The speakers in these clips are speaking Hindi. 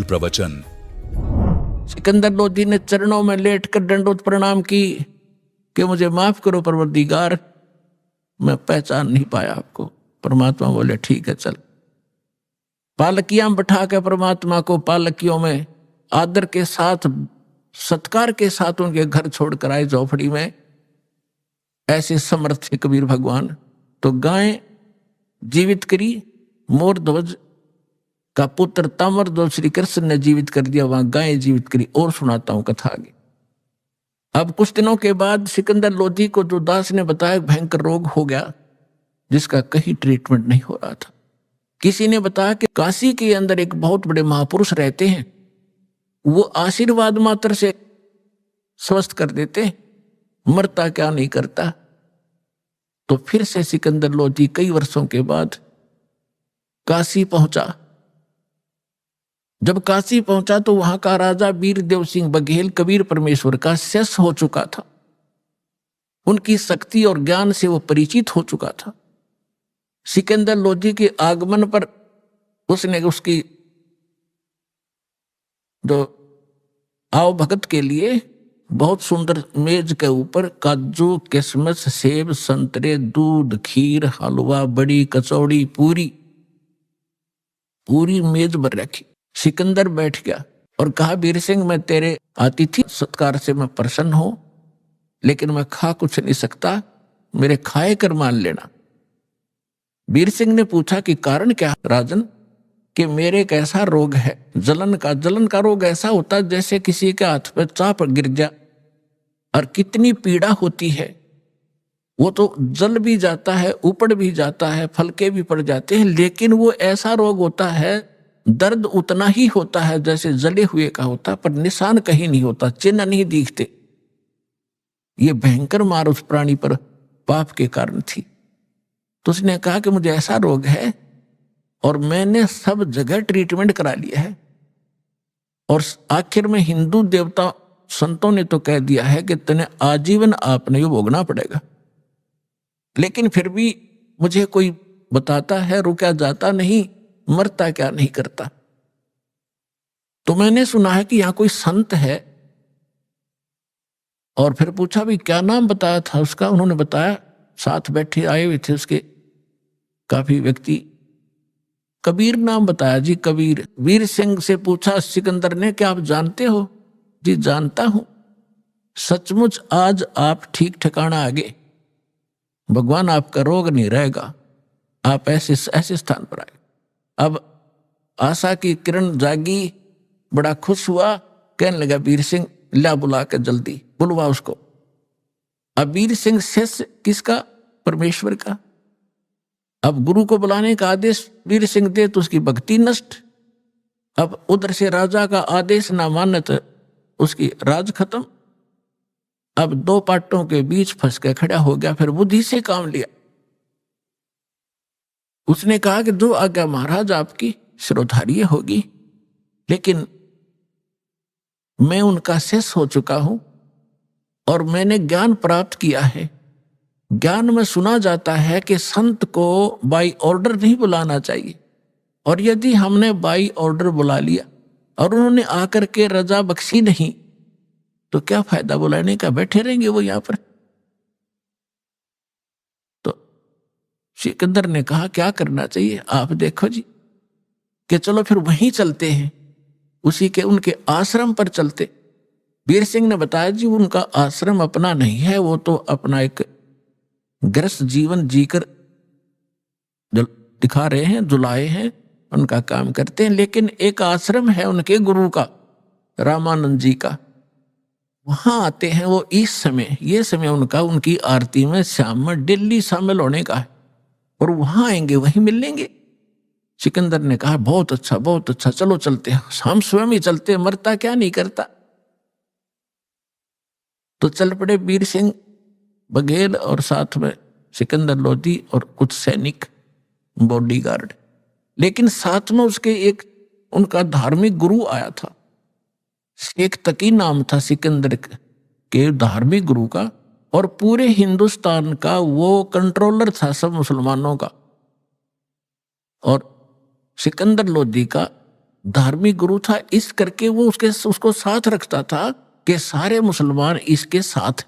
प्रवचन। सिकंदर लोधी ने चरणों में लेटकर दंडोत प्रणाम की कि मुझे माफ करो परवरदिगार, मैं पहचान नहीं पाया आपको। परमात्मा बोले ठीक है चल। पालकियां बिठा के परमात्मा को पालकियों में आदर के साथ सत्कार के साथ उनके घर छोड़कर आए झोपड़ी में। ऐसे समर्थ थे कबीर भगवान। तो गाय जीवित करी, मोर ध्वज का पुत्र ताम्र ध्वज श्री कृष्ण ने जीवित कर दिया, वहां गाय जीवित करी। और सुनाता हूं कथा आगे। अब कुछ दिनों के बाद सिकंदर लोधी को जो दास ने बताया भयंकर रोग हो गया जिसका कहीं ट्रीटमेंट नहीं हो रहा था। किसी ने बताया कि काशी के अंदर एक बहुत बड़े महापुरुष रहते हैं, वो आशीर्वाद मात्र से स्वस्थ कर देते, मरता क्या नहीं करता। तो फिर से सिकंदर लोधी कई वर्षों के बाद काशी पहुंचा। जब काशी पहुंचा तो वहां का राजा वीरदेव सिंह बघेल कबीर परमेश्वर का शिष्य हो चुका था। उनकी शक्ति और ज्ञान से वो परिचित हो चुका था। सिकंदर लोधी के आगमन पर उसने उसकी जो आओ भगत के लिए बहुत सुंदर मेज के ऊपर काजू, किशमिश, सेब, संतरे, दूध, खीर, हलवा, बड़ी, कचौड़ी, पूरी मेज पर रखी। सिकंदर बैठ गया और कहा वीर सिंह, मैं तेरे अतिथि सत्कार से मैं प्रसन्न हूं, लेकिन मैं खा कुछ नहीं सकता, मेरे खाए कर मान लेना। वीर सिंह ने पूछा कि कारण क्या राजन? कि मेरे एक ऐसा रोग है जलन का रोग ऐसा होता है जैसे किसी के हाथ पे चाप गिर जा और कितनी पीड़ा होती है। वो तो जल भी जाता है, उपड़ भी जाता है, फलके भी पड़ जाते हैं, लेकिन वो ऐसा रोग होता है, दर्द उतना ही होता है जैसे जले हुए का होता, पर निशान कहीं नहीं होता, चिन्ह नहीं दिखते। ये भयंकर मार उस प्राणी पर पाप के कारण थी। तो उसने कहा कि मुझे ऐसा रोग है और मैंने सब जगह ट्रीटमेंट करा लिया है, और आखिर में हिंदू देवता संतों ने तो कह दिया है कि तेने आजीवन आपने ये भोगना पड़ेगा, लेकिन फिर भी मुझे कोई बताता है रुका जाता नहीं, मरता क्या नहीं करता। तो मैंने सुना है कि यहां कोई संत है, और फिर पूछा भी क्या नाम बताया था उसका। उन्होंने बताया, साथ बैठे आए हुए थे उसके काफी व्यक्ति, कबीर नाम बताया जी, कबीर। वीर सिंह से पूछा सिकंदर ने कि आप जानते हो? जी जानता हूं। सचमुच आज आप ठीक ठिकाना आ गए, भगवान आपका रोग नहीं रहेगा, आप ऐसे स्थान पर आए। अब आशा की किरण जागी, बड़ा खुश हुआ, कहने लगा वीर सिंह ला बुला के जल्दी बुलवा उसको। अब वीर सिंह शिष्य किसका? परमेश्वर का। अब गुरु को बुलाने का आदेश वीर सिंह दे तो उसकी भक्ति नष्ट। अब उधर से राजा का आदेश ना माने तो उसकी राज खत्म। अब दो पाटों के बीच फंस के खड़ा हो गया। फिर बुद्धि से काम लिया। उसने कहा कि जो आज्ञा महाराज आपकी शिरोधार्य होगी, लेकिन मैं उनका शिष्य हो चुका हूं और मैंने ज्ञान प्राप्त किया है। ज्ञान में सुना जाता है कि संत को बाई ऑर्डर नहीं बुलाना चाहिए, और यदि हमने बाई ऑर्डर बुला लिया और उन्होंने आकर के रजा बख्शी नहीं तो क्या फायदा बुलाने का, बैठे रहेंगे वो यहां पर। तो सिकंदर ने कहा क्या करना चाहिए आप देखो जी, कि चलो फिर वहीं चलते हैं, उसी के उनके आश्रम पर चलते। वीर सिंह ने बताया जी उनका आश्रम अपना नहीं है, वो तो अपना एक गृहस्थ जीवन जीकर दिखा रहे हैं, जुलाए हैं, उनका काम करते हैं, लेकिन एक आश्रम है उनके गुरु का, रामानंद जी का, वहां आते हैं वो इस समय। ये समय उनका उनकी आरती में शाम में दिल्ली शामिल होने का है, और वहां आएंगे वहीं मिल लेंगे। सिकंदर ने कहा बहुत अच्छा बहुत अच्छा, चलो चलते हैं, हम स्वयं ही चलते हैं, मरता क्या नहीं करता। तो चल पड़े वीर सिंह बघेल और साथ में सिकंदर लोधी और कुछ सैनिक बॉडीगार्ड। लेकिन साथ में उसके एक उनका धार्मिक गुरु आया था, शेख तकी नाम था सिकंदर के धार्मिक गुरु का, और पूरे हिंदुस्तान का वो कंट्रोलर था सब मुसलमानों का। और सिकंदर लोधी का धार्मिक गुरु था, इस करके वो उसको साथ रखता था कि सारे मुसलमान इसके साथ,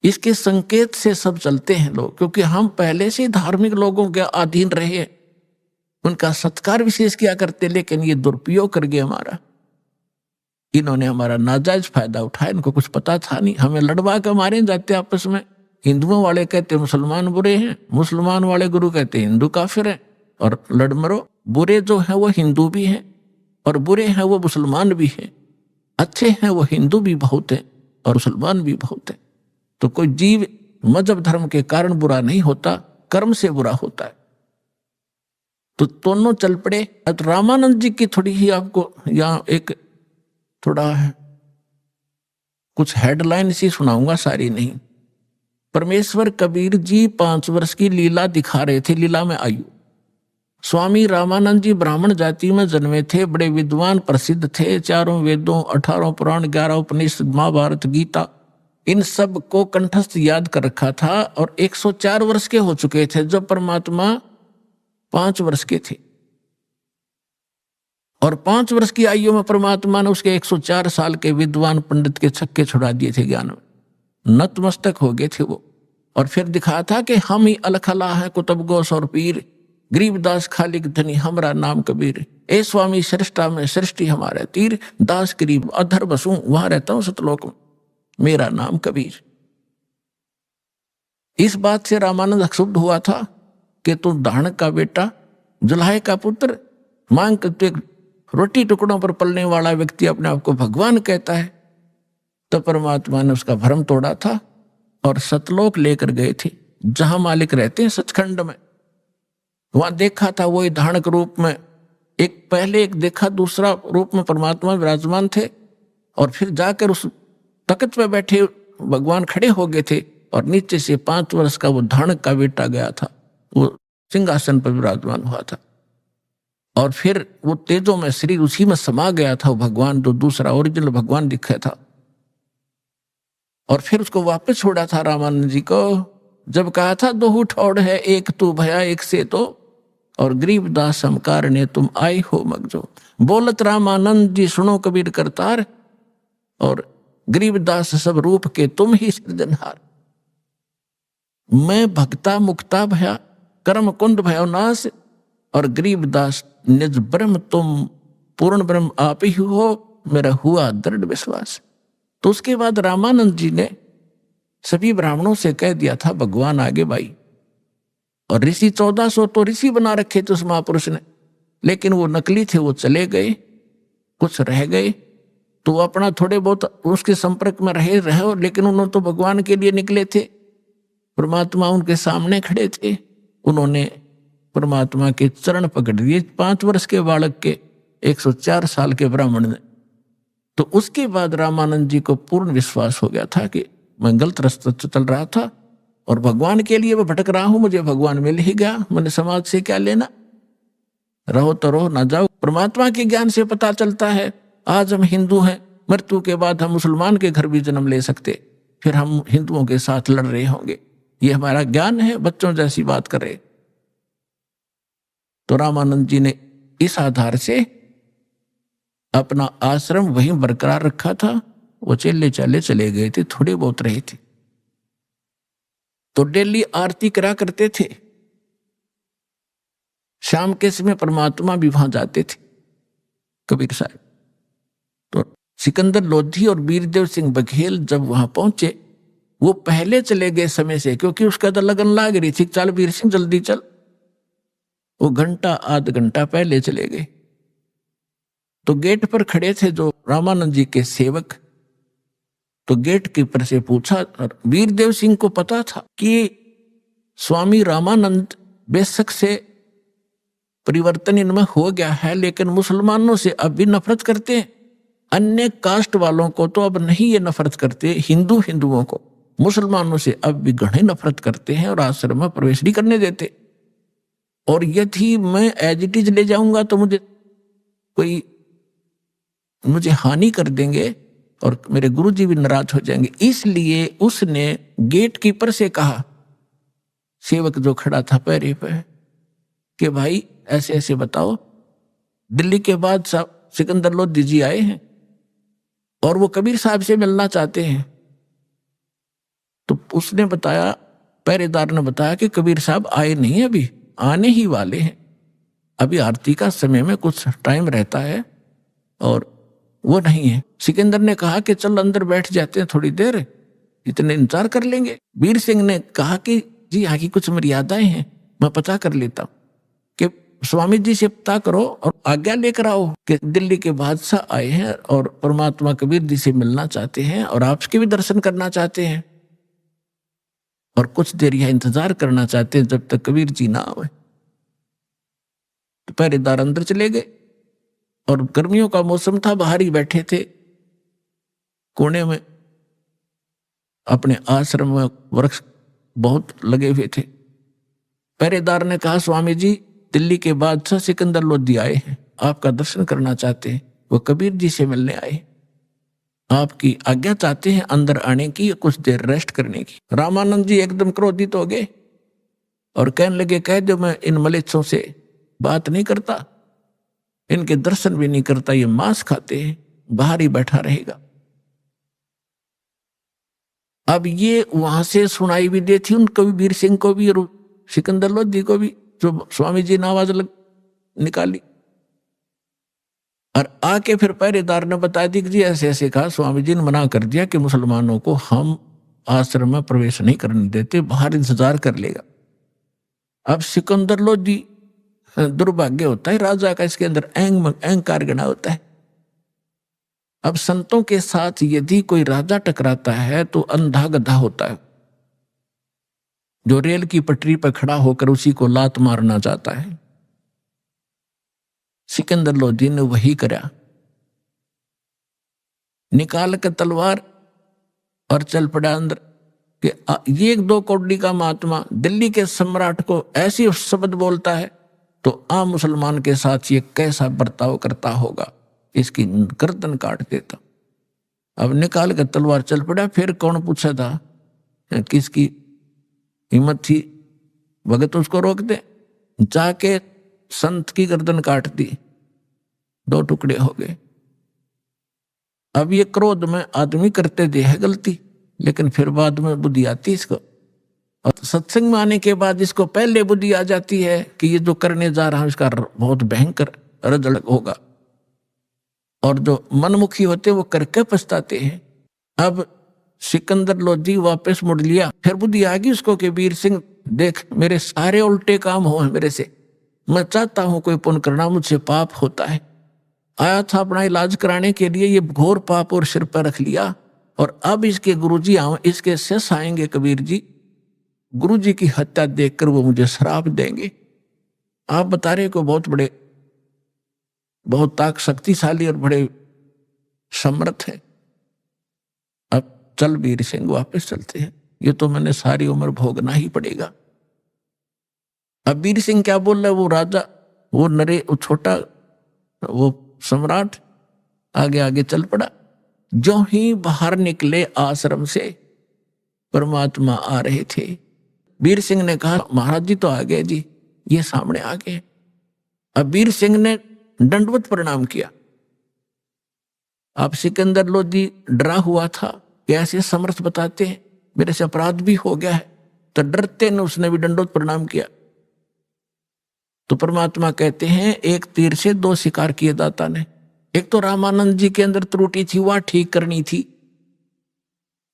इसके संकेत से सब चलते हैं लोग, क्योंकि हम पहले से धार्मिक लोगों के अधीन रहे, उनका सत्कार विशेष किया करते, लेकिन ये दुरुपयोग कर गए हमारा। इन्होंने हमारा नाजायज फायदा उठाया, इनको कुछ पता था नहीं, हमें लड़वा के मारे जाते आपस में। हिंदुओं वाले कहते मुसलमान बुरे हैं, मुसलमान वाले गुरु कहते हिंदू काफिर हैं, और लड़ मरो। बुरे जो हैं वो हिंदू भी हैं और बुरे हैं वो मुसलमान भी हैं, अच्छे हैं वो हिंदू भी बहुत है और मुसलमान भी बहुत है। तो कोई जीव मजहब धर्म के कारण बुरा नहीं होता, कर्म से बुरा होता है। तो दोनों चल पड़े। रामानंद जी की थोड़ी ही आपको यहाँ एक थोड़ा कुछ हेडलाइन सी सुनाऊंगा, सारी नहीं। परमेश्वर कबीर जी 5 वर्ष की लीला दिखा रहे थे, लीला में आयु। स्वामी रामानंद जी ब्राह्मण जाति में जन्मे थे, बड़े विद्वान प्रसिद्ध थे, 4 वेदों, 18 पुराण, 11 उपनिषद, महाभारत, गीता, इन सब को कंठस्थ याद कर रखा था। और 104 वर्ष के हो चुके थे जब परमात्मा 5 वर्ष के थे, और 5 वर्ष की आयु में परमात्मा ने उसके 104 साल के विद्वान पंडित के छक्के छुड़ा दिए थे, ज्ञान में नतमस्तक हो गए थे वो। और फिर दिखा था कि हम ही अलखला हैं, कुतुब गोस और पीर, गरीबदास खालिक धनी, हमारा नाम कबीर। ए स्वामी सृष्टा में सृष्टि हमारे तीर, दास गरीब अधर बसूं, वहां रहता हूं सतलोक में, मेरा नाम कबीर। इस बात से रामानंद क्षुब्ध हुआ था कि तू दानक का बेटा, जुलाहे का पुत्र, मांग के रोटी टुकड़ों पर पलने वाला व्यक्ति अपने आप को भगवान कहता है। तो परमात्मा ने उसका भ्रम तोड़ा था और सतलोक लेकर गए थे, जहां मालिक रहते हैं सचखंड में। वहां देखा था वही धानक रूप में, एक पहले एक देखा, दूसरा रूप में परमात्मा विराजमान थे, और फिर जाकर उस तख्त पे बैठे भगवान खड़े हो गए थे, और नीचे से 5 वर्ष का वो धानक का बेटा गया था, वो सिंहासन पर विराजमान हुआ था। और फिर वो तेजों में शरीर उसी में समा गया था, वो भगवान जो दूसरा ओरिजिनल भगवान दिखा था। और फिर उसको वापस छोड़ा था रामानंद जी को, जब कहा था 2 ठौड़ है, एक तू भया एक से तो, और गरीबदास समकार ने तुम आई हो मगजो। बोलत रामानंद जी सुनो कबीर करतार, और गरीबदास सब रूप के तुम ही सृजनहार। मैं भक्ता मुक्ता भया, कर्म कुंड भयो नाश, और गरीबदास निज ब्रह्म तुम पूर्ण ब्रह्म आप ही हो, मेरा हुआ दृढ़ विश्वास। तो उसके बाद रामानंद जी ने सभी ब्राह्मणों से कह दिया था भगवान आगे भाई, और ऋषि 1400 तो ऋषि बना रखे थे उस महापुरुष ने, लेकिन वो नकली थे, वो चले गए, कुछ रह गए, तो वो अपना थोड़े बहुत उसके संपर्क में रहे, लेकिन उन्होंने तो भगवान के लिए निकले थे। परमात्मा उनके सामने खड़े थे, उन्होंने परमात्मा के चरण पकड़ लिए 5 वर्ष के बालक के, 104 साल के ब्राह्मण ने। तो उसके बाद रामानंद जी को पूर्ण विश्वास हो गया था कि मैं गलत रास्ते चल रहा था और भगवान के लिए मैं भटक रहा हूं, मुझे भगवान मिल ही गया, मैंने समाज से क्या लेना, रहो तो रहो ना जाओ। परमात्मा के ज्ञान से पता चलता है आज हम हिंदू हैं, मृत्यु के बाद हम मुसलमान के घर भी जन्म ले सकते, फिर हम हिंदुओं के साथ लड़ रहे होंगे, ये हमारा ज्ञान है, बच्चों जैसी बात कर रहे। तो रामानंद जी ने इस आधार से अपना आश्रम वहीं बरकरार रखा था। वो चेले चाले चले गए थे, थोड़े बहुत रहे थे, तो डेली आरती करा करते थे। शाम के समय परमात्मा भी वहां जाते थे कबीर साहब। तो सिकंदर लोधी और वीरदेव सिंह बघेल जब वहां पहुंचे, वो पहले चले गए समय से, क्योंकि उसका तो लगन लाग रही थी, चल वीर सिंह जल्दी चल। वो घंटा आध घंटा पहले चले गए। तो गेट पर खड़े थे जो रामानंद जी के सेवक, तो गेट कीपर से पूछा, और वीरदेव सिंह को पता था कि स्वामी रामानंद बेशक से परिवर्तन इनमें हो गया है, लेकिन मुसलमानों से अब भी नफरत करते हैं। अन्य कास्ट वालों को तो अब नहीं ये नफरत करते, हिंदुओं को, मुसलमानों से अब भी घणे नफरत करते हैं और आश्रम में प्रवेश नहीं करने देते। और यदि मैं एज इट इज ले जाऊंगा तो मुझे हानि कर देंगे और मेरे गुरुजी भी नाराज हो जाएंगे। इसलिए उसने गेट कीपर से कहा, सेवक जो खड़ा था पैरे पे, कि भाई ऐसे ऐसे बताओ, दिल्ली के बादशाह सिकंदर लोधी जी आए हैं और वो कबीर साहब से मिलना चाहते हैं। तो उसने बताया, पहरेदार ने बताया कि कबीर साहब आए नहीं, अभी आने ही वाले हैं, अभी आरती का समय में कुछ टाइम रहता है और वो नहीं है। सिकंदर ने कहा कि चल अंदर बैठ जाते हैं, थोड़ी देर इतने इंतजार कर लेंगे। वीर सिंह ने कहा कि जी यहाँ की कुछ मर्यादाएं हैं, मैं पता कर लेता हूं, कि स्वामी जी से पता करो और आज्ञा लेकर आओ कि दिल्ली के बादशाह आए हैं और परमात्मा कबीर जी से मिलना चाहते हैं और आपके भी दर्शन करना चाहते हैं और कुछ देर यह इंतजार करना चाहते हैं जब तक कबीर जी ना आए। तो पहरेदार अंदर चले गए और गर्मियों का मौसम था, बाहर ही बैठे थे कोने में, अपने आश्रम में वृक्ष बहुत लगे हुए थे। पहरेदार ने कहा, स्वामी जी दिल्ली के बादशाह सिकंदर लोधी आए हैं, आपका दर्शन करना चाहते हैं, वो कबीर जी से मिलने आए, आपकी आज्ञा चाहते हैं अंदर आने की, कुछ देर रेस्ट करने की। रामानंद जी एकदम क्रोधित हो गए और कहने लगे, कह दो मैं इन मलेच्छों से बात नहीं करता, इनके दर्शन भी नहीं करता, ये मांस खाते हैं, बाहर ही बैठा रहेगा। अब ये वहां से सुनाई भी दी थी उनको भी, वीर सिंह को भी और सिकंदर लोधी को भी, जो स्वामी जी ने आवाज निकाली और आके फिर पहरेदार ने बता दी कि जी ऐसे ऐसे कहा, स्वामी जी ने मना कर दिया कि मुसलमानों को हम आश्रम में प्रवेश नहीं करने देते, बाहर इंतजार कर लेगा। अब सिकंदर लोधी, दुर्भाग्य होता है राजा का, इसके अंदर अहंकार गणा होता है। अब संतों के साथ यदि कोई राजा टकराता है तो अंधा गधा होता है, जो रेल की पटरी पर खड़ा होकर उसी को लात मारना चाहता है। सिकंदर लोधी ने वही करा, निकाल कर तलवार और चल पड़ा अंदर कि ये एक दो कौड़ी का महात्मा दिल्ली के सम्राट को ऐसी शब्द बोलता है तो आम मुसलमान के साथ ये कैसा बर्ताव करता होगा, इसकी गर्दन काट देता। अब निकाल कर तलवार चल पड़ा। फिर कौन पूछा था, किसकी हिम्मत थी भगत उसको रोक दे, जाके संत की गर्दन काट दी, दो टुकड़े हो गए। अब ये क्रोध में आदमी करते दे है गलती, लेकिन फिर बाद में बुद्धि आती इसको, और सत्संग में आने के बाद इसको पहले बुद्धि आ जाती है कि ये जो करने जा रहा है इसका बहुत भयंकर रजड़क होगा, और जो मनमुखी होते वो करके पछताते हैं। अब सिकंदर लोधी वापस मुड़ लिया, फिर बुद्धि आ गई उसको कि वीर सिंह देख मेरे सारे उल्टे काम हो मेरे से, मैं चाहता हूं कोई पुण्य करना, मुझसे पाप होता है। आया था अपना इलाज कराने के लिए, ये घोर पाप और सिर पर रख लिया, और अब इसके गुरुजी आए, इसके शिष्य आएंगे कबीर जी, गुरुजी की हत्या देखकर वो मुझे श्राप देंगे। आप बता रहे को बहुत बड़े, बहुत ताक शक्तिशाली और बड़े समर्थ है। अब चल वीर सिंह वापस चलते हैं, ये तो मैंने सारी उम्र भोगना ही पड़ेगा। अब वीर सिंह क्या बोल रहा है, वो राजा, वो नरे, वो छोटा, वो सम्राट आगे आगे चल पड़ा। जो ही बाहर निकले आश्रम से परमात्मा आ रहे थे, वीर सिंह ने कहा महाराज जी तो आ गए जी, ये सामने आ गए। अब वीर सिंह ने दंडवत प्रणाम किया। अब सिकंदर लोधी डरा हुआ था कि ऐसे समर्थ बताते हैं, मेरे से अपराध भी हो गया है, तो डरते ने उसने भी दंडवत प्रणाम किया। तो परमात्मा कहते हैं एक तीर से दो शिकार किए दाता ने। एक तो रामानंद जी के अंदर त्रुटि थी, वह ठीक करनी थी,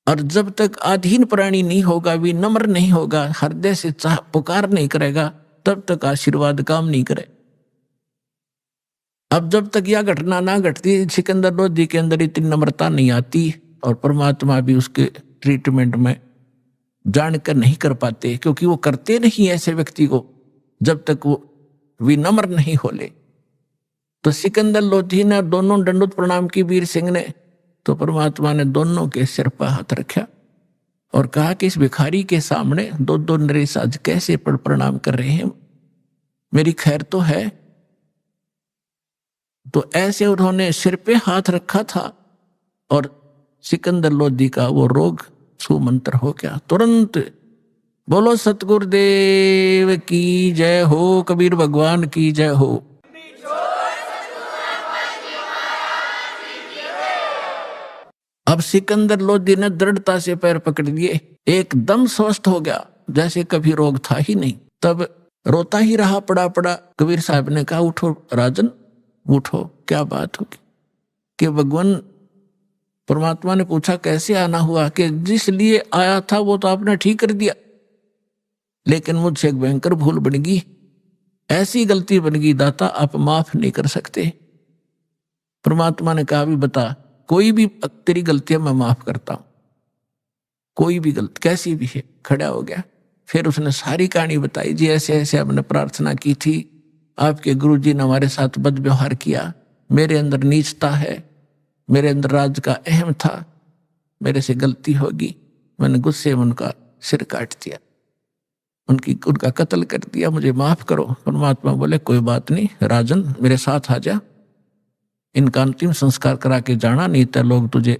और जब तक अधीन प्राणी नहीं होगा, विनम्र नहीं होगा, हृदय से पुकार नहीं करेगा, तब तक आशीर्वाद काम नहीं करे। अब जब तक यह घटना ना घटती, सिकंदर लोधी के अंदर इतनी नम्रता नहीं आती, और परमात्मा भी उसके ट्रीटमेंट में जानकर नहीं कर पाते, क्योंकि वो करते नहीं ऐसे व्यक्ति को जब तक वो विनम्र नहीं होले। तो सिकंदर लोधी ने दोनों दंडवत प्रणाम की वीर सिंह ने, तो परमात्मा ने दोनों के सिर पर हाथ रखा और कहा कि इस भिखारी के सामने दो दो नरेश आज कैसे प्रणाम कर रहे हैं, मेरी खैर तो है। तो ऐसे उन्होंने सिर पे हाथ रखा था और सिकंदर लोधी का वो रोग सुमंत्र हो गया तुरंत। बोलो सतगुरुदेव की जय हो, कबीर भगवान की जय हो। अब सिकंदर लोधी ने दृढ़ता से पैर पकड़ लिए, एकदम स्वस्थ हो गया जैसे कभी रोग था ही नहीं। तब रोता ही रहा पड़ा पड़ा। कबीर साहब ने कहा, उठो राजन उठो, क्या बात होगी? कि भगवान परमात्मा ने पूछा कैसे आना हुआ? कि जिस लिए आया था वो तो आपने ठीक कर दिया, लेकिन मुझसे एक भयंकर भूल बन गई, ऐसी गलती बन गई दाता आप माफ नहीं कर सकते। परमात्मा ने कहा, भी बता, कोई भी तेरी गलतियां मैं माफ करता हूं, कोई भी गलती कैसी भी है। खड़ा हो गया, फिर उसने सारी कहानी बताई। जी ऐसे ऐसे हमने प्रार्थना की थी, आपके गुरुजी ने हमारे साथ बद व्यवहार किया, मेरे अंदर नीचता है, मेरे अंदर राज का अहम था, मेरे से गलती होगी, मैंने गुस्से में उनका सिर काट दिया, उनका कत्ल कर दिया, मुझे माफ करो। परमात्मा बोले, कोई बात नहीं राजन, मेरे साथ आ जा, इनका अंतिम संस्कार करा के जाना, नहीं तो लोग तुझे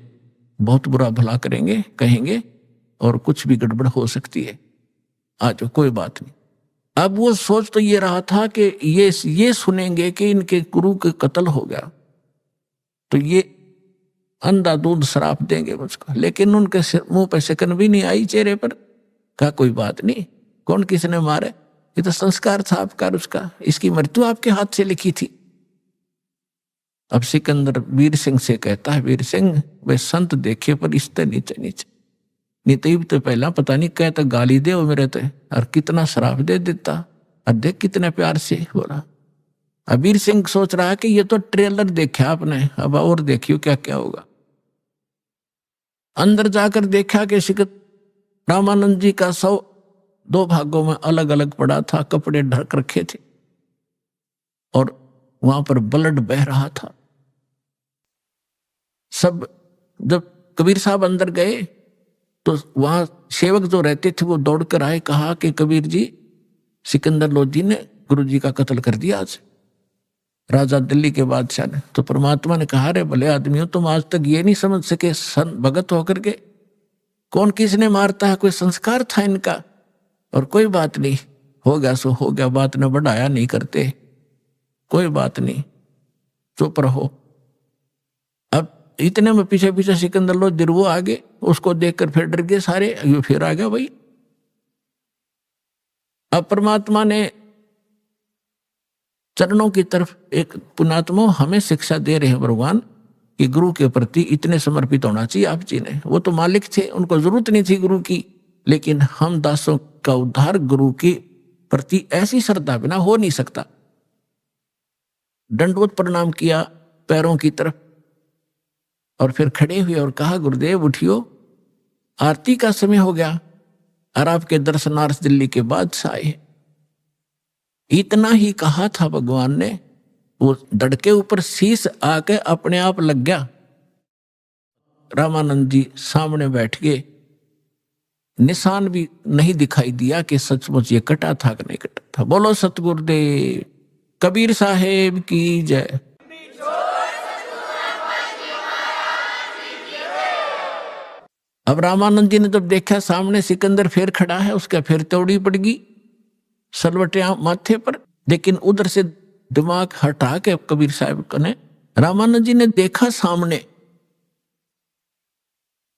बहुत बुरा भला करेंगे, कहेंगे, और कुछ भी गड़बड़ हो सकती है, आ जाओ, कोई बात नहीं। अब वो सोच तो ये रहा था कि ये सुनेंगे कि इनके गुरु के कत्ल हो गया तो ये अंधाधुंध श्राप देंगे मुझको, लेकिन उनके मुंह पे शिकन भी नहीं आई, चेहरे पर। कहा, कोई बात नहीं, कौन किसने मारे, ये तो संस्कार था आपका, उसका, इसकी मृत्यु आपके हाथ से लिखी थी। अब सिकंदर वीर सिंह से कहता है, वीर सिंह वे संत देखे पर इसते नीचे नीचे, नहीं तो पहला पता नहीं कहता गाली दे वो मेरे ते, और कितना शराब दे देता, और देख कितने प्यार से बोला। अब वीर सिंह सोच रहा है कि ये तो ट्रेलर देखा आपने, अब और देखियो क्या क्या होगा। अंदर जाकर देखा कि रामानंद जी का शव 2 भागों में अलग अलग पड़ा था, कपड़े ढक रखे थे, और वहां पर ब्लड बह रहा था। सब जब कबीर साहब अंदर गए तो वहां सेवक जो रहते थे वो दौड़कर आए, कहा कि कबीर जी, सिकंदर लोधी ने गुरु जी का कत्ल कर दिया आज, राजा दिल्ली के बादशाह ने। तो परमात्मा ने कहा, रे भले आदमियों, तुम आज तक ये नहीं समझ सके भगत होकर के कौन किसने मारता है, कोई संस्कार था इनका, और कोई बात नहीं, हो गया सो हो गया, बात ने बढ़ाया नहीं करते, कोई बात नहीं, चुप रहो। अब इतने में पीछे पीछे सिकंदर लोधी वो आगे, उसको देखकर फिर डर गए सारे, ये फिर आ गया भाई। अब परमात्मा ने चरणों की तरफ, एक पुण्यात्मा हमें शिक्षा दे रहे हैं भगवान कि गुरु के प्रति इतने समर्पित होना चाहिए आप जी ने। वो तो मालिक थे, उनको जरूरत नहीं थी गुरु की, लेकिन हम दासों का उद्धार गुरु के प्रति ऐसी श्रद्धा बिना हो नहीं सकता। दंडवत प्रणाम किया पैरों की तरफ, और फिर खड़े हुए और कहा, गुरुदेव उठियो, आरती का समय हो गया, और आपके दर्शनार्थ दिल्ली के बादशाह आए। इतना ही कहा था भगवान ने, वो धड़के ऊपर शीश आके अपने आप लग गया। रामानंद जी सामने बैठ गए, निशान भी नहीं दिखाई दिया कि सचमुच ये कटा था कि नहीं कटा था। बोलो सतगुरुदेव कबीर साहेब की जय। अब रामानंद जी ने जब देखा सामने सिकंदर फिर खड़ा है, उसका फिर तोड़ी पड़ गई सलवटियां माथे पर, लेकिन उधर से दिमाग हटा के कबीर साहब ने, रामानंद जी ने देखा सामने,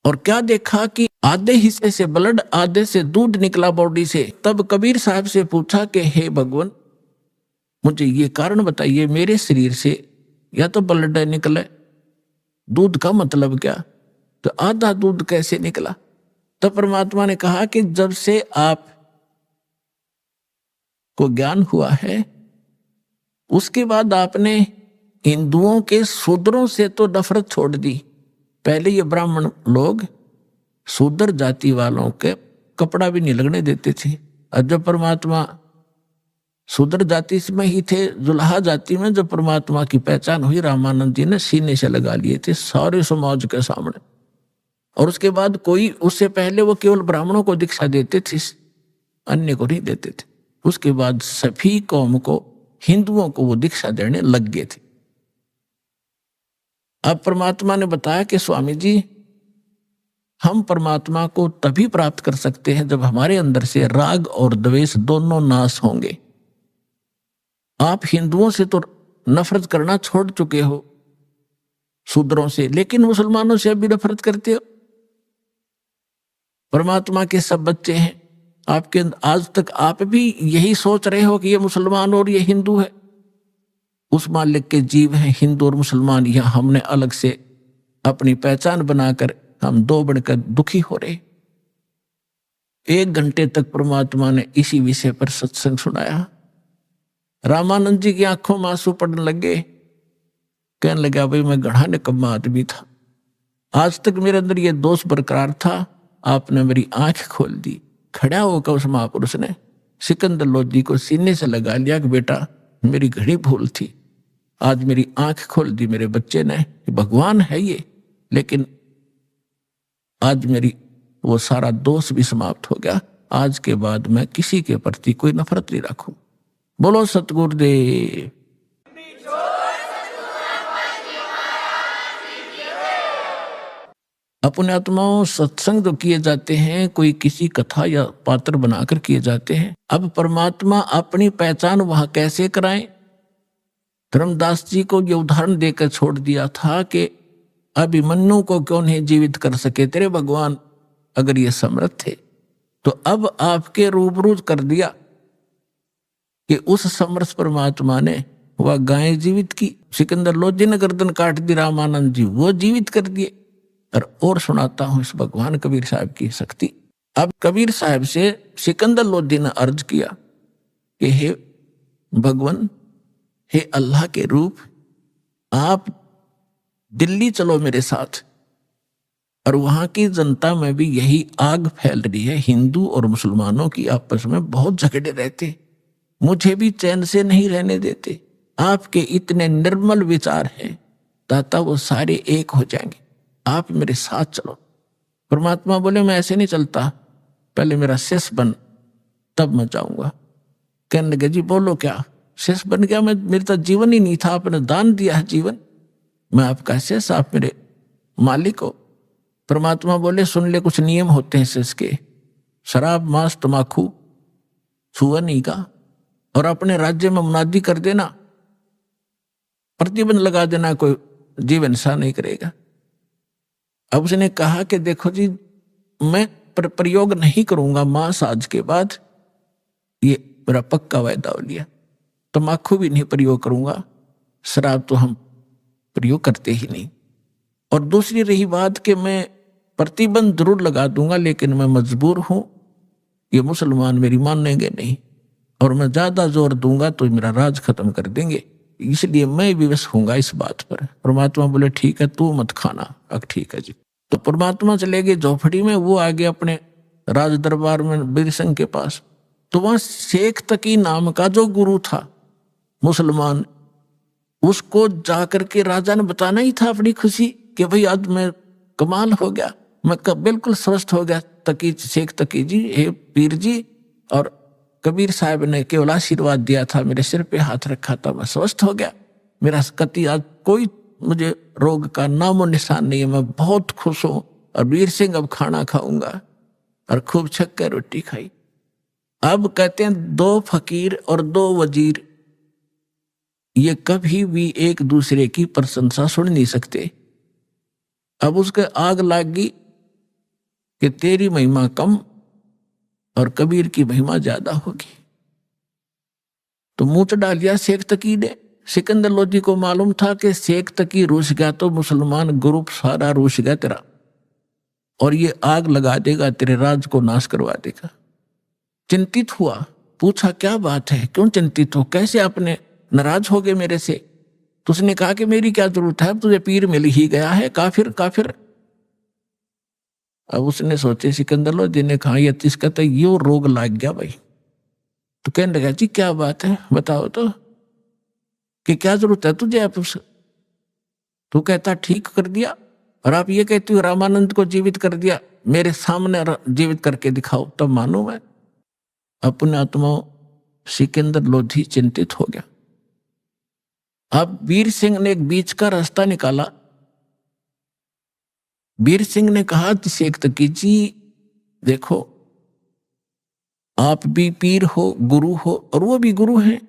और क्या देखा कि आधे हिस्से से ब्लड, आधे से दूध निकला बॉडी से। तब कबीर साहब से पूछा कि हे भगवान, मुझे ये कारण बताइए, मेरे शरीर से या तो ब्लड निकले, दूध का मतलब क्या, तो आधा दूध कैसे निकला? तो परमात्मा ने कहा कि जब से आप को ज्ञान हुआ है, उसके बाद आपने हिंदुओं के शूद्रों से तो नफरत छोड़ दी। पहले ये ब्राह्मण लोग शूद्र जाति वालों के कपड़ा भी नहीं लगने देते थे, और जब परमात्मा शूद्र जाति में ही थे, जुलाहा जाति में जब परमात्मा की पहचान हुई, रामानंद जी ने सीने से लगा लिए थे सारे समाज के सामने। और उसके बाद कोई, उससे पहले वो केवल ब्राह्मणों को दीक्षा देते थे, अन्य को नहीं देते थे। उसके बाद सभी कौम को, हिंदुओं को वो दीक्षा देने लग गए थे। अब परमात्मा ने बताया कि स्वामी जी, हम परमात्मा को तभी प्राप्त कर सकते हैं जब हमारे अंदर से राग और द्वेष दोनों नाश होंगे। आप हिंदुओं से तो नफरत करना छोड़ चुके हो, शूद्रों से, लेकिन मुसलमानों से अभी नफरत करते हो। परमात्मा के सब बच्चे हैं आपके, आज तक आप भी यही सोच रहे हो कि ये मुसलमान और ये हिंदू है। उस मालिक के जीव हैं हिंदू और मुसलमान, यह हमने अलग से अपनी पहचान बनाकर हम दो बढ़कर दुखी हो रहे। 1 घंटे तक परमात्मा ने इसी विषय पर सत्संग सुनाया। रामानंद जी की आंखों में आंसू पड़ने लगे, कहने लगा भाई मैं गढ़ा निकम्मा आदमी था, आज तक मेरे अंदर ये दोष बरकरार था, आपने मेरी आंख खोल दी। खड़ा होकर उस महापुरुष ने सिकंदर लोधी को सीने से लगा लिया कि बेटा मेरी घड़ी भूल थी, आज मेरी आंख खोल दी मेरे बच्चे ने, भगवान है ये, लेकिन आज मेरी वो सारा दोष भी समाप्त हो गया। आज के बाद मैं किसी के प्रति कोई नफरत नहीं रखूं। बोलो सतगुरुदेव। अपने आत्माओं सत्संग जो किए जाते हैं कोई किसी कथा या पात्र बनाकर किए जाते हैं। अब परमात्मा अपनी पहचान वहां कैसे कराएं? धर्मदास जी को ये उदाहरण देकर छोड़ दिया था कि अभिमन्यु को क्यों नहीं जीवित कर सके तेरे भगवान, अगर ये समर्थ थे तो अब आपके रूबरू कर दिया कि उस समर्थ परमात्मा ने वह गाय जीवित की, सिकंदर लोधी ने गर्दन काट दी, रामानंद जी वो जीवित कर दिए। और सुनाता हूं इस भगवान कबीर साहब की शक्ति। अब कबीर साहब से सिकंदर लोधी ने अर्ज किया कि हे भगवान, हे अल्लाह के रूप, आप दिल्ली चलो मेरे साथ, और वहां की जनता में भी यही आग फैल रही है, हिंदू और मुसलमानों की आपस में बहुत झगड़े रहते, मुझे भी चैन से नहीं रहने देते। आपके इतने निर्मल विचार हैं दाता, वो सारे एक हो जाएंगे, आप मेरे साथ चलो। परमात्मा बोले मैं ऐसे नहीं चलता, पहले मेरा शिष्य बन तब मैं जाऊंगा। कहने लगे जी बोलो क्या? शिष्य बन गया मैं? मेरे तो जीवन ही नहीं था, आपने दान दिया है जीवन, मैं आपका शिष्य, आप मेरे मालिक हो। परमात्मा बोले सुन ले, कुछ नियम होते हैं शिष्य के, शराब मांस तमाकू छुआ नहीं का, और अपने राज्य में मुनादी कर देना, प्रतिबंध लगा देना, कोई जीव हिंसा नहीं करेगा। अब उसने कहा कि देखो जी मैं प्रयोग नहीं करूंगा मांस आज के बाद, ये मेरा पक्का वायदा हो लिया। तम्बाकू भी नहीं प्रयोग करूंगा, शराब तो हम प्रयोग करते ही नहीं। और दूसरी रही बात कि मैं प्रतिबंध जरूर लगा दूंगा, लेकिन मैं मजबूर हूं, ये मुसलमान मेरी मानेंगे नहीं, और मैं ज्यादा जोर दूंगा तो मेरा राज खत्म कर देंगे, इसलिए मैं विवश होऊंगा इस बात पर। परमात्मा बोले ठीक है तू मत खाना। अब ठीक है जी। तो परमात्मा चले गए झोपड़ी में, वो आगे अपने राज दरबार में बीर सिंह के पास। तो वहां शेख तकी नाम का जो गुरु था मुसलमान, उसको जाकर के राजा ने बताना ही था अपनी खुशी कि भाई आज मैं कमाल हो गया, मैं बिल्कुल स्वस्थ हो गया। तकी शेख तकी जी, हे पीर जी, और कबीर साहब ने केवल आशीर्वाद दिया था, मेरे सिर पे हाथ रखा था, मैं स्वस्थ हो गया, मेरा कति आज कोई मुझे रोग का नामो निशान नहीं है, मैं बहुत खुश हूं। और वीर सिंह अब खाना खाऊंगा, और खूब छक कर रोटी खाई। अब कहते हैं 2 फकीर और 2 वजीर ये कभी भी एक दूसरे की प्रशंसा सुन नहीं सकते। अब उसके आग लगी कि तेरी महिमा कम और कबीर की महिमा ज्यादा होगी। तो मुंह चढ़ा लिया शेख तकी ने। सिकंदर लोधी को मालूम था कि शेख तकी रूस गया तो मुसलमान ग्रुप सारा रूस गया तेरा, और ये आग लगा देगा, तेरे राज को नाश करवा देगा। चिंतित हुआ, पूछा क्या बात है, क्यों चिंतित हो, कैसे आपने नाराज हो गए मेरे से? तो उसने कहा कि मेरी क्या जरूरत है, अब तुझे पीर मिल ही गया है, काफिर काफिर। अब उसने सोचे, सिकंदर लोधी ने कहा ये इसका तो यो रोग लग गया भाई। तो कहने लगा जी क्या बात है बताओ तो, कि क्या जरूरत है तुझे? आप तू कहता ठीक कर दिया, और आप ये कहते हो रामानंद को जीवित कर दिया, मेरे सामने जीवित करके दिखाओ तब मानो मैं। अपने आत्मा सिकंदर लोधी चिंतित हो गया। अब वीर सिंह ने एक बीच का रास्ता निकाला। वीर सिंह ने कहा शेख तकी जी देखो, आप भी पीर हो, गुरु हो, और वो भी गुरु हैं।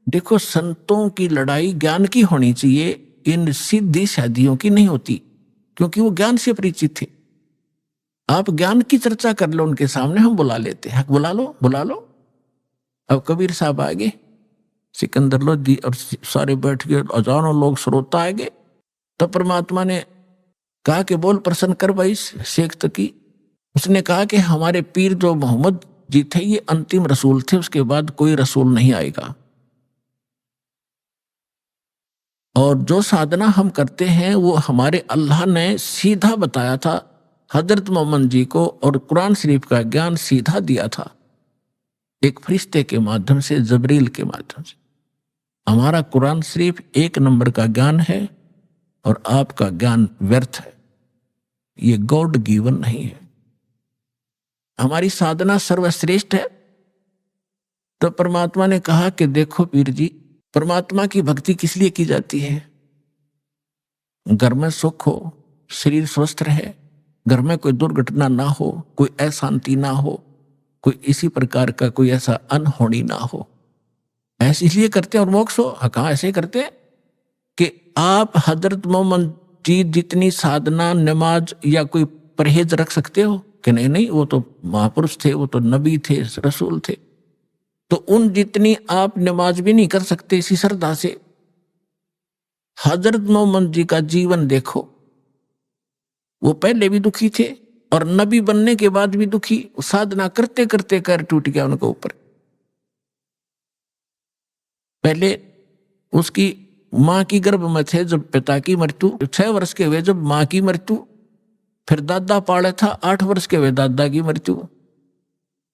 देखो संतों की लड़ाई ज्ञान की होनी चाहिए, इन सीधी शादियों की नहीं होती, क्योंकि वो ज्ञान से परिचित थे। आप ज्ञान की चर्चा कर लो उनके सामने, हम बुला लेते हैं, बुला लो बुला लो। अब कबीर साहब आ गए, सिकंदर लोधी और सारे बैठ गए, हजारों लोग श्रोता आ गए। तब परमात्मा ने कहा कि बोल प्रसन्न कर भाई शेख तकी। उसने कहा कि हमारे पीर जो मोहम्मद जी थे ये अंतिम रसूल थे, उसके बाद कोई रसूल नहीं आएगा। और जो साधना हम करते हैं वो हमारे अल्लाह ने सीधा बताया था हजरत मोहम्मद जी को, और कुरान शरीफ का ज्ञान सीधा दिया था एक फरिश्ते के माध्यम से, जबरील के माध्यम से। हमारा कुरान शरीफ 1 नंबर का ज्ञान है और आपका ज्ञान व्यर्थ है, ये गॉड गिवन नहीं है। हमारी साधना सर्वश्रेष्ठ है। तो परमात्मा ने कहा कि देखो पीर जी, परमात्मा की भक्ति किस लिए की जाती है? घर में सुख हो, शरीर स्वस्थ रहे, घर में कोई दुर्घटना ना हो, कोई अशांति ना हो, कोई इसी प्रकार का कोई ऐसा अनहोनी ना हो, ऐसे इसलिए करते हैं। और मोक्ष हो, कहाँ ऐसे करते हैं कि आप हजरत मोहम्मद जी जितनी साधना, नमाज या कोई परहेज रख सकते हो कि नहीं? नहीं, वो तो महापुरुष थे, वो तो नबी थे, रसूल थे। तो उन जितनी आप नमाज भी नहीं कर सकते इसी श्रद्धा से। हजरत मोहम्मद जी का जीवन देखो, वो पहले भी दुखी थे और नबी बनने के बाद भी दुखी। साधना करते करते पैर टूट गया उनके ऊपर। पहले उसकी मां की गर्भ में थे जब पिता की मृत्यु, 6 वर्ष के हुए जब मां की मृत्यु, फिर दादा पाले था, 8 वर्ष के हुए दादा की मृत्यु,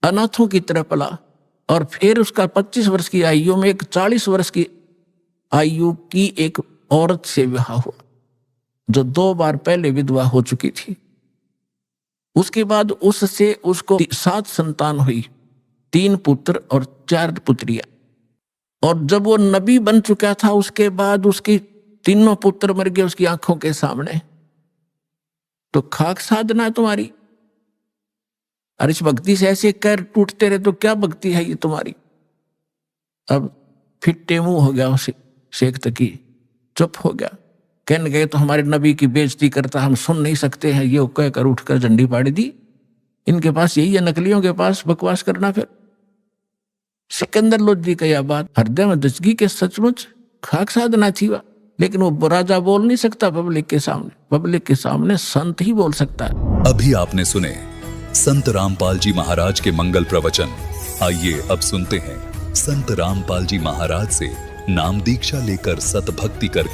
अनाथों की तरह पला। और फिर उसका 25 वर्ष की आयु में एक 40 वर्ष की आयु की एक औरत से विवाह हुआ, जो 2 बार पहले विधवा हो चुकी थी। उसके बाद उससे उसको 7 संतान हुई, 3 पुत्र और 4 पुत्रियां। और जब वो नबी बन चुका था उसके बाद उसकी 3 पुत्र मर गए उसकी आंखों के सामने। तो खाक साधना है तुम्हारी। और इस भक्ति से ऐसे कर टूटते रहे तो क्या भक्ति है ये तुम्हारी? अब फिट्टे मुंह हो गया उसे शेख तकी, चुप हो गया। कहने गए तो हमारे नबी की बेइज्जती करता, हम सुन नहीं सकते हैं, ये कहकर उठकर झंडी फाड़ दी। इनके पास यही है, नकलियों के पास बकवास करना। फिर सिकंदर लोधी का यह बात हृदय में दचगी के सचमुच खाक साधना थी वह। लेकिन वो राजा बोल नहीं सकता पब्लिक के सामने, पब्लिक के सामने संत ही बोल सकता है। अभी आपने सुने संत रामपाल जी महाराज के मंगल प्रवचन। आइए अब सुनते हैं संत रामपाल जी महाराज से नाम दीक्षा लेकर सत भक्ति करके